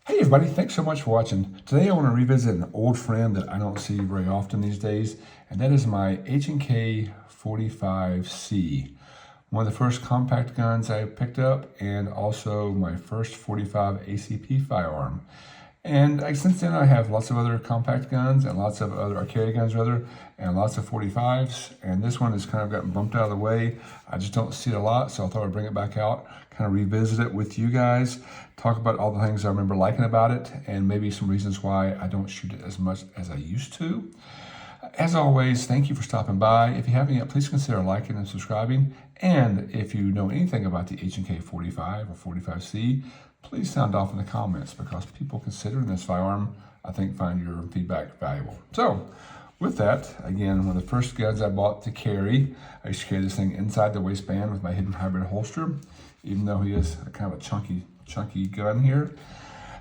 Hey everybody, thanks so much for watching. Today I want to revisit an old friend that I don't see very often these days, and that is my MK45C. One of the first compact guns I picked up, and also my first 45 ACP firearm. And since then I have lots of other compact guns and lots of other arcade guns and lots of 45s, and this one has kind of gotten bumped out of the way. I just don't see it a lot, so I thought I'd bring it back out, kind of revisit it with you guys, talk about all the things I remember liking about it, and maybe some reasons why I don't shoot it as much as I used to. As always, thank you for stopping by. If you haven't yet, please consider liking and subscribing. And if you know anything about the H&K 45 or 45C, please sound off in the comments, because people considering this firearm, I think, find your feedback valuable. So, with that, again, one of the first guns I bought to carry, I used to carry this thing inside the waistband with my hidden hybrid holster, even though he is a kind of a chunky gun here.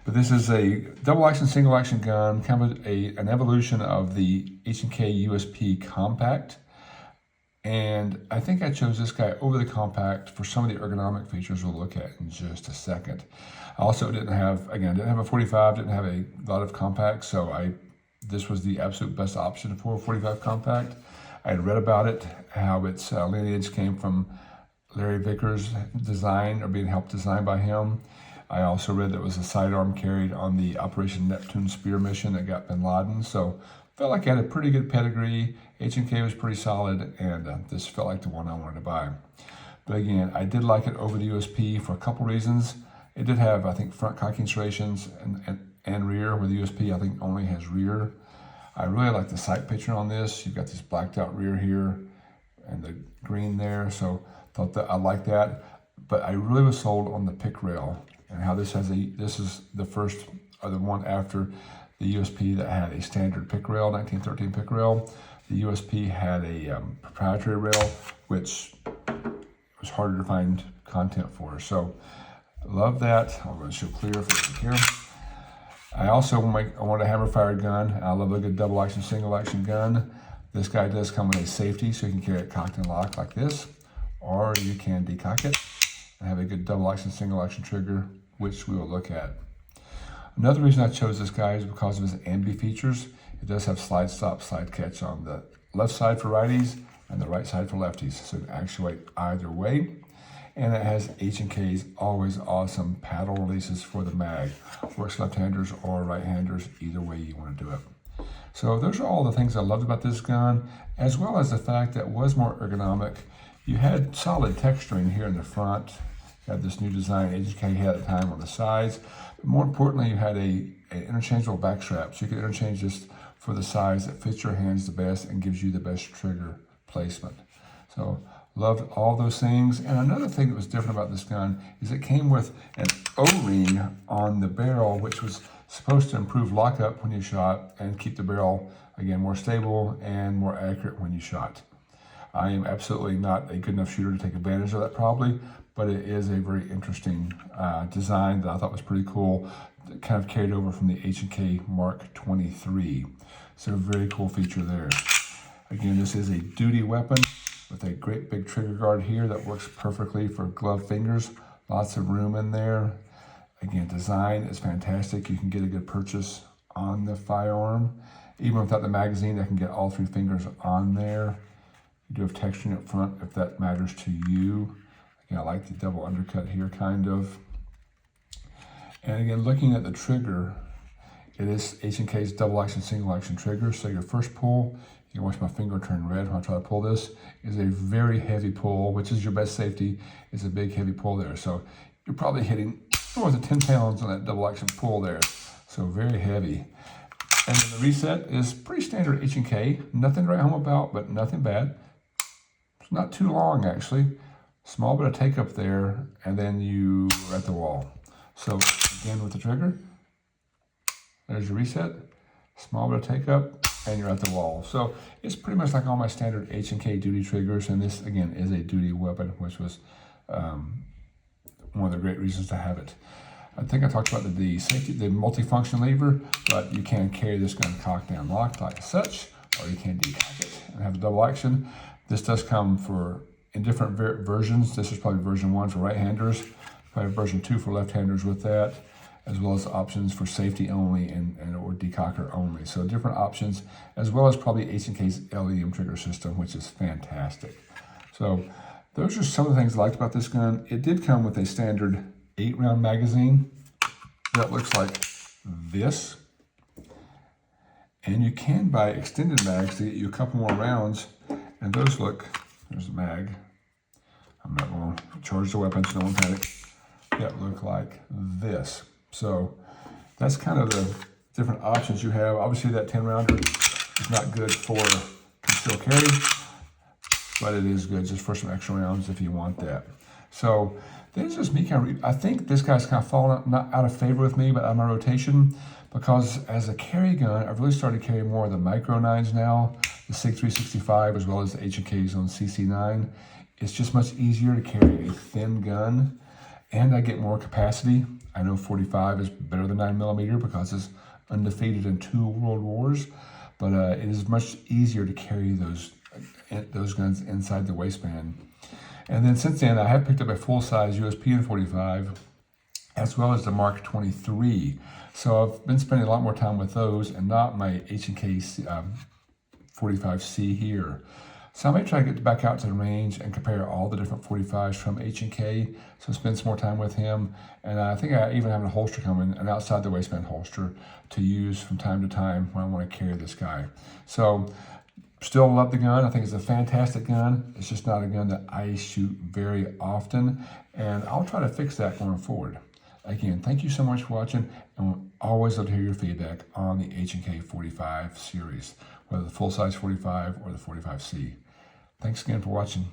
But this is a double action, single action gun, kind of an evolution of the H&K USP compact. And I think I chose this guy over the compact for some of the ergonomic features we'll look at in just a second. I also didn't have a 45, didn't have a lot of compacts, so this was the absolute best option for a 45 compact. I had read about it, how its lineage came from Larry Vickers' design, or being helped designed by him. I also read that it was a sidearm carried on the Operation Neptune Spear mission that got bin Laden, so felt like I had a pretty good pedigree. H&K was pretty solid, and this felt like the one I wanted to buy. But again, I did like it over the USP for a couple reasons. It did have, I think, front cocking serrations and rear, where the USP, I think, only has rear. I really like the sight picture on this. You've got this blacked out rear here and the green there, so thought that I like that. But I really was sold on the pick rail and how this is the first, or the one after the USP that had a standard pick rail, 1913 pick rail. The USP had a proprietary rail, which was harder to find content for. So love that. I'm going to show clear for you here. I also want a hammer fired gun. I love a good double action, single action gun. This guy does come with a safety, so you can carry it cocked and locked like this, or you can decock it and have a good double action, single action trigger, which we will look at. Another reason I chose this guy is because of his ambi features. It does have slide stop, slide catch on the left side for righties and the right side for lefties, so it can actuate either way. And it has H&K's always awesome paddle releases for the mag. Works left-handers or right-handers, either way you want to do it. So those are all the things I loved about this gun, as well as the fact that it was more ergonomic. You had solid texturing here in the front. You had this new design H&K had at the time on the sides. But more importantly, you had an interchangeable back strap, so you could interchange this for the size that fits your hands the best and gives you the best trigger placement. So loved all those things. And another thing that was different about this gun is it came with an O-ring on the barrel, which was supposed to improve lockup when you shot and keep the barrel, again, more stable and more accurate when you shot. I am absolutely not a good enough shooter to take advantage of that probably, but it is a very interesting design that I thought was pretty cool. That kind of carried over from the H&K Mark 23. So a very cool feature there. Again, this is a duty weapon with a great big trigger guard here that works perfectly for gloved fingers. Lots of room in there. Again, design is fantastic. You can get a good purchase on the firearm. Even without the magazine, I can get all 3 fingers on there. You do have texturing up front if that matters to you. Again, I like the double undercut here, kind of. And again, looking at the trigger, it is H&K's double action, single action trigger. So your first pull, you can watch my finger turn red when I try to pull this, is a very heavy pull, which is your best safety. It's a big heavy pull there. So you're probably hitting more than 10 pounds on that double action pull there. So very heavy. And then the reset is pretty standard H&K. Nothing to write home about, but nothing bad. It's not too long actually. Small bit of take up there, and then you're at the wall. So again with the trigger, there's your reset, small bit of take up, and you're at the wall. So it's pretty much like all my standard H&K duty triggers, and this again is a duty weapon, which was one of the great reasons to have it. I think I talked about the safety, the multifunction lever, but you can carry this gun cocked and locked like such, or you can decock it and have a double action. This does come in different versions. This is probably version 1 for right-handers, probably version 2 for left-handers with that. as well as options for safety only and or decocker only. So different options, as well as probably H&K's LEM trigger system, which is fantastic. So those are some of the things I liked about this gun. It did come with a standard 8-round magazine that looks like this. And you can buy extended mags to get you a couple more rounds. And those look, there's a mag. I'm not going to charge the weapons, no one panic. That look like this. So that's kind of the different options you have. Obviously that 10-rounder is not good for concealed carry, but it is good just for some extra rounds if you want that. So this is me kind of, I think this guy's kind of fallen not out of favor with me, but on my rotation, because as a carry gun, I've really started to carry more of the micro 9s now, the SIG 365 as well as the H&K's on CC9. It's just much easier to carry a thin gun, and I get more capacity. I know 45 is better than 9mm because it's undefeated in 2 world wars, but it is much easier to carry those guns inside the waistband. And then since then, I have picked up a full-size USP45 as well as the Mark 23. So I've been spending a lot more time with those and not my H&K 45C here. So I may try to get back out to the range and compare all the different 45s from H&K. So spend some more time with him. And I think I even have a holster coming, an outside the waistband holster to use from time to time when I want to carry this guy. So still love the gun. I think it's a fantastic gun. It's just not a gun that I shoot very often. And I'll try to fix that going forward. Again, thank you so much for watching, and we'll always love to hear your feedback on the H&K 45 series, whether the full-size 45 or the 45C. Thanks again for watching.